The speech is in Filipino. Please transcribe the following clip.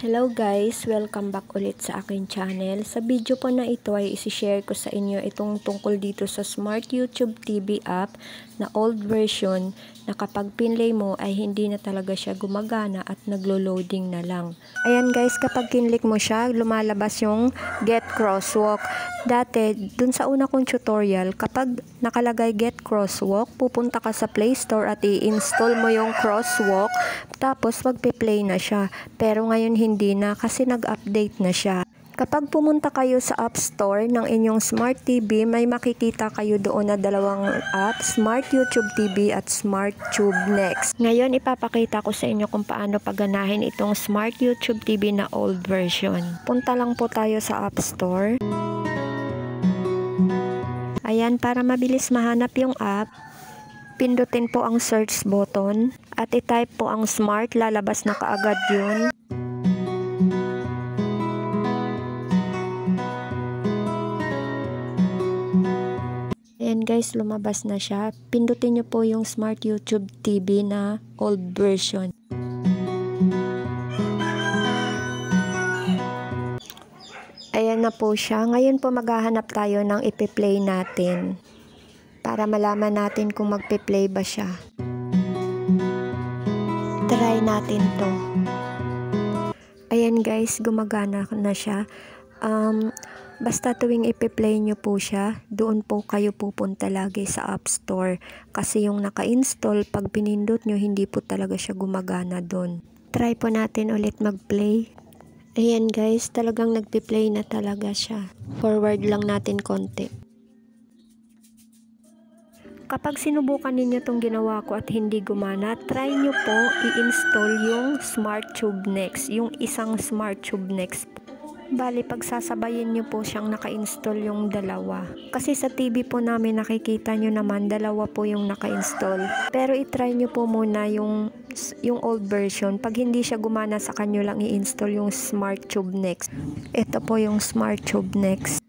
Hello guys! Welcome back ulit sa aking channel. Sa video po na ito ay isi-share ko sa inyo itong tungkol dito sa Smart YouTube TV app na old version na kapag pinlay mo ay hindi na talaga siya gumagana at naglo-loading na lang. Ayan guys, kapag kinlik mo siya, lumalabas yung Get Crosswalk. Dati, dun sa una kong tutorial, kapag nakalagay Get Crosswalk, pupunta ka sa Play Store at i-install mo yung Crosswalk, tapos magpe-play na siya. Pero ngayon hindi na kasi nag-update na siya. Kapag pumunta kayo sa App Store ng inyong Smart TV, may makikita kayo doon na dalawang app, Smart YouTube TV at Smart Tube Next. Ngayon, ipapakita ko sa inyo kung paano paganahin itong Smart YouTube TV na old version. Punta lang po tayo sa App Store. Ayan, para mabilis mahanap yung app, pindutin po ang search button at i-type po ang Smart, lalabas na kaagad yun. Ayan guys, lumabas na siya. Pindutin nyo po yung Smart YouTube TV na old version. Ayan na po siya. Ngayon po maghahanap tayo ng ipi-play natin para malaman natin kung magpe-play ba siya. Try natin to. Ayan guys, gumagana na siya. Basta tuwing ipi-play nyo po siya, doon po kayo pupunta lagi sa App Store. Kasi yung naka-install, pag pinindot nyo, hindi po talaga siya gumagana doon. Try po natin ulit mag-play. Ayan guys, talagang nagpi-play na talaga siya. Forward lang natin konti. Kapag sinubukan ninyo itong ginawa ko at hindi gumana, try nyo po i-install yung Smart Tube Next, yung isang Smart Tube Next. Bali, pagsasabayin nyo po siyang naka-install yung dalawa. Kasi sa TV po namin nakikita nyo naman, dalawa po yung naka-install. Pero i-try nyo po muna yung old version. Pag hindi siya gumana sa kanyo lang i-install yung Smart Tube Next. Ito po yung Smart Tube Next.